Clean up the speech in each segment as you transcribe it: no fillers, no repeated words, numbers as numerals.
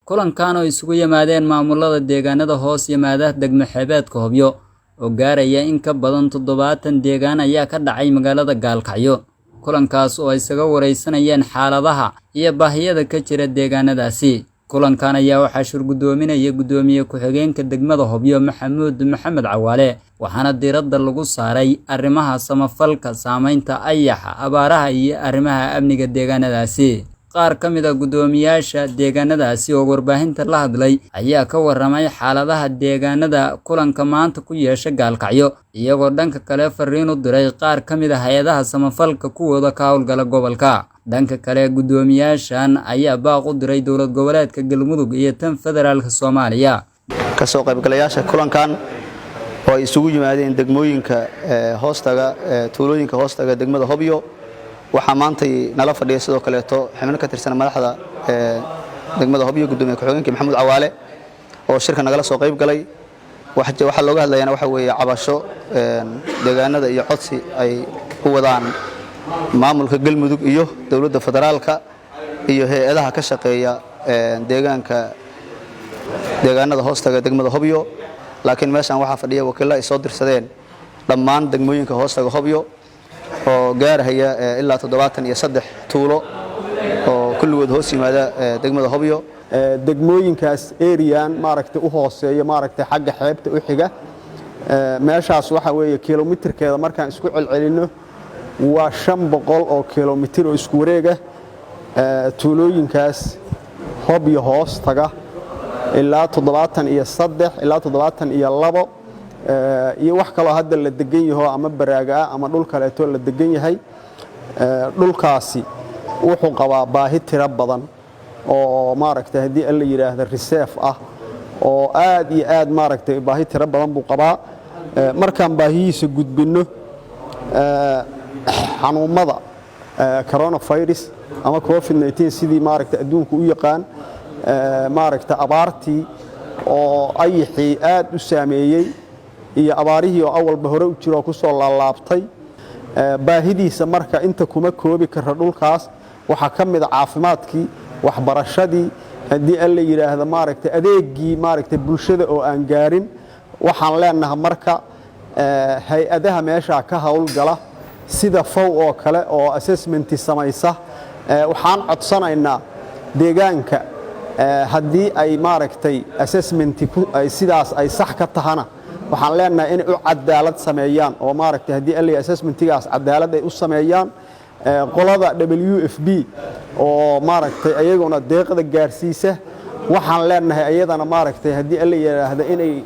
kulankan oo isugu yimaadeen maamulada deegaanada hoos yimaada degmo xeebeedka Hobyo oo gaaraya in ka badan 70 deegaan ayaa ka dhacay magaalada Gaalkacyo. Kulankaas oo ay isaga wareysanayeen xaaladaha iyo baahiyada ka jira deegaanadaasi. Kulankan ayaa waxaa shirgudoominaya gudoomiye ku-xigeenka degmada Hobyo Maxamuud Maxamed Cawaale, waxaana diiradda lagu saaray arrimaha samafalka, saameynta ayaxa, abaaraha iyo arrimaha amniga deegaanadaasi. qaar ka mid ah gudoomiyaasha deegaanadaasi oo warbaahinta la hadlay ayaa ka waramay xaaladaha deegaanada kulanka maanta ku yeeshay Gaalkacyo, iyagoo dhanka kale fariin u diray qaar ka mid ah hay'adaha samafalka kuwooda ka howlgala gobolka. dhanka kale gudoomiyaashan ayaa baaq u diray dowlad goboleedka Galmudug iyo tan federaalka Soomaaliya. ka soo qaybgalayaasha kulankan oo isugu yimaadeen degmooyinka hoostaga tuulooyinka hoostaga degmada Hobyo, waxaa maanta nala fadhiya sidoo kale xubno ka tirsan madaxda degmada Hobyo gudoomiye ku-xigeenka Maxamuud Cawaale oo shirka nagala soo qayb galay. waxa looga hadlayana waxa weeye cabasho deegaanada iyo codsi ay u wadaan maamulka Galmudug iyo dawladda federaalka iyo hay'adaha ka shaqeeya deegaanada hoostaga degmada Hobyo. laakiin meeshan waxaa fadhiya wakiilada ay soo dirsadeen dhammaan degmooyinka hoostaga Hobyo oo gaaraya ilaa 73 tuulo oo kulligood hoos yimaada degmada Hobyo. degmooyinkaas arean u hooseeyo xagga xeebta u xiga meeshaas waxa weeye kiiloomitirkeeda markaan isku celcelino waa 500 oo kiiloomitir oo isku wareega. tuulooyinkaas Hobyo hoostaga ilaa 73 ilaa 72 iyo wax kale hadda la degan yahay ama baraaga ama dhul kale oo la degan yahay. dhulkaasi wuxuu qabaa baahi tiro badan oo hadii la yiraahdo reserve ah oo aad iyo aad baahi tiro badan buu qabaa. markaan baahiyiisa gudbino xanuumada coronavirus ama covid-19 sidii adduunku u yaqaan abaartii oo ayixii aad u saameeyay iyo abaarihii oo awalba hore u jiro ku soo laalaabtay. baahidiisa marka inta kuma koobi kara dhulkaas waxa ka mid ah caafimaadkii, waxbarashadii, hadii la yiraahdo adeegii bulshada oo aan gaarin. waxaan leenahay marka hay'adaha meesha ka howlgala sida FOW oo kale oo assessment samaysa. waxaan codsanaynaa deegaanka hadii ay assessment ay sidaas ay sax ka tahana waxaan leenahay in u cadaalad sameeyaan oo hadii ay assessmentigaas cadaalad ay u sameeyaan. qolada WFP oo ayaguna deeqda gaarsiisa waxaan leenahay ayadana hadii la yiraahdo inay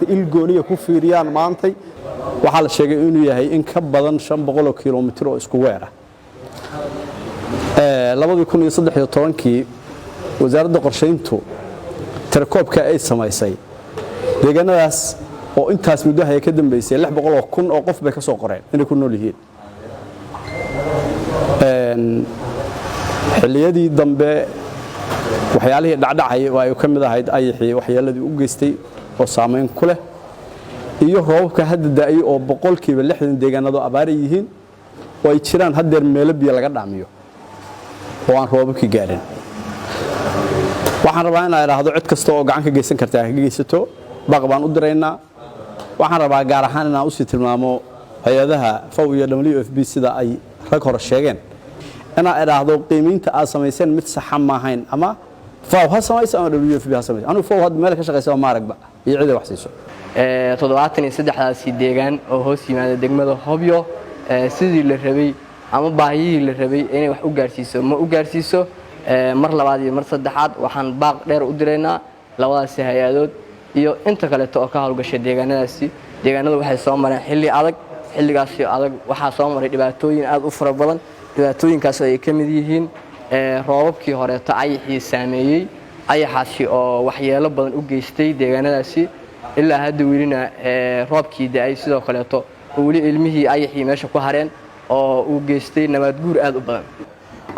ilgooniya ku fiiriyaan. maantay waxa la sheegay inuu yahay in ka badan 500 kiiloomitir oo isku weer ah. 2013kii wasaaradda qorsheyntu tirakoobka ay samaysay deegaanadaas oo intaas muddo ay ka dambeysay 600,000 oo qof bay ka soo qoreen inay ku nool yihiin. xilliyadii dambe waxyaalihii dhacdhacay oo ay ka mid ahayd ayixii waxyeeladii u geystay oo saameyn ku leh iyo roobka hadda da'ay oo 60% deegaanadu abaar yihiin oo ay jiraan hadeer meel biyo laga dhaamiyo oo aan roobka gaarin. waxaan rabaa in ay raahdo cid kasta oo gacan ka geysan kartaa ka geysato baaq baan u diraynaa. waxaan rabaa gaar ahaan inaan u sii tilmaamo hay'adaha FOW iyo WFP sida ay rag hore sheegeen ana iraahdo qiimeynta aad sameeyeen mid sax ma ahayn ama FOW ha sameeyay ama WFP ha sameeyay. anu FOW had meel ka shaqeysaa ma aragba iyo cid wax siiso. 73 deegaan oo hoos yimaada degmada Hobyo sidii la rabay ama baahiyihii la rabay inay wax u gaarsiiso ma u gaarsiiso. mar labaad iyo mar saddexaad waxaan baaq dheer u direynaa labadaas hay'adood iyo inta kale oo ka howlgashay deegaanadaasi. deegaanadu waxay soo mareen xilli adag, xilligaas adag waxaa soo maray dhibaatooyin aad u fara badan. dhibaatooyinkaas ay ka mid yihiin roobabkii horeeto ayixii saameeyay, ayaxaasi oo waxyeelo badan u geystay deegaanadaasi. ilaa hadda welina roobkii da'ay sidoo kale oo weli ilmihii ayixii meesha ku hareen oo uu geystay nabaad guur aad u badan.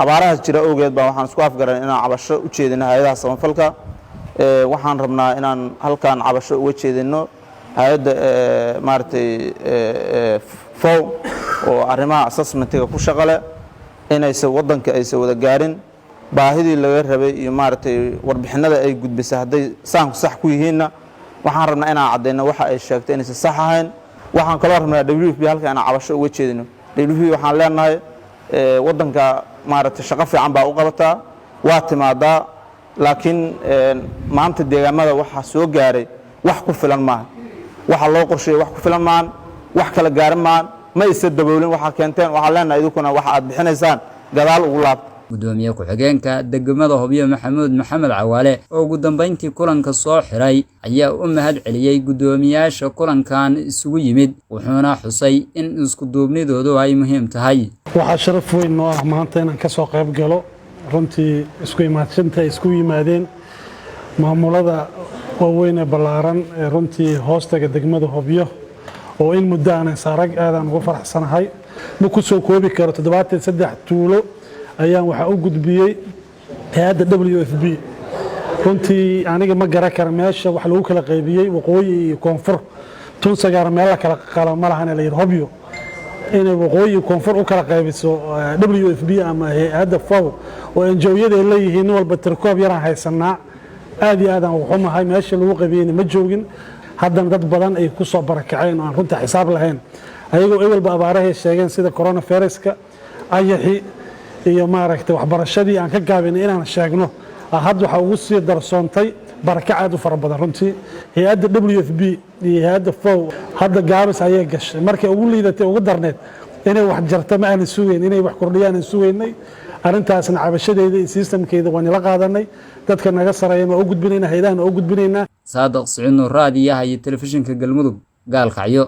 abaaraha jira ogeed baa waxaan isku afgaran inaan cabasho u jeedino hay'adaha samafalka. waxaan rabnaa inaan halkaan cabasho uga jeedino hay'adda FOW oo arrimaha assessmentiga ku shaqale inaysan wadanka aysan wada gaarin baahidii laga rabay iyo maaragtay warbixinada ay gudbisay hadday saanku sax ku yihiinna waxaan rabnaa inaan caddayno waxa ay sheegtay inaysan sax ahayn waxaan kaloo rabnaa WFP halka inaan cabasho uga jeedino WFP waxaan leenahay waddanka maaragtay shaqo fiican baa u qabataa waa timaadaa laakiin maanta deegaamada waxaa soo gaaray wax ku filan maaha waxa loo qorsheeyay wax ku filan maahan wax kala gaaran maahan ma isa daboolin waxa keenteen waxaan leenahay idukuna waxa aad bixinaysaan gadaal ugu laabta gudoomiye ku-xigeenka degmada Hobyo Maxamuud Maxamed Cawaale oo ugu dambeyntii kulanka soo xiray ayaa u mahad celiyay gudoomiyaasha kulankan isugu yimid wuxuuna xusay in isku duubnidoodu ay muhiim tahay waxa sharaf weyn noo ah maanta inaan ka soo qayb galo runtii isku imaadsinta isku yimaadeen maamulada waaweyn ee ballaaran ee runtii hoostaga degmada Hobyo oo in muddo aan saarag aadan ugu faraxsanahay ma ku soo koobi karo 73 tuulo ayaan waxa u gudbiyay hay'adda WFP runtii aniga ma garan karo meesha wax lagu kala qaybiyay waqooyi iyo koonfur tun sagaar meel kala qala ma lahan la Hobyo inay waqooyi koonfur u kala qaybiso WFP ama hay'adda FAO oo NGO-yada ay leeyihiin walba tirkoob yaraan haysanaa aad iyo aad aan ugu xumahay meesha lagu qaybiyay ma joogin haddana dad badan ay ku soo barakaceen oo aan runtii xisaab lahayn ayagoo ay walba abaarahay sheegeen sida coronavirus-ka ayaxi iyo maaragtay waxbarashadii aan ka gaabinay inaan sheegno hadda waxa ugu sii darsoontay barakac aad u fara badan runtii hay'adda WFP iyo hay'adda FAO hadda gaabis ayay gashay markay ugu liidatay ugu darneed inay wax jarto ma aan suugayn inay wax kordhiyaan aan suugaynay arintaasna cabashadeeda iyo systemkeeda waan la qaadanay dadka naga sareeyay ma u gudbinayna hay'adaha u gudbinayna Saadaq Siciid Nuur raadiyaha iyo telefishinka Galmudug Gaalkacyo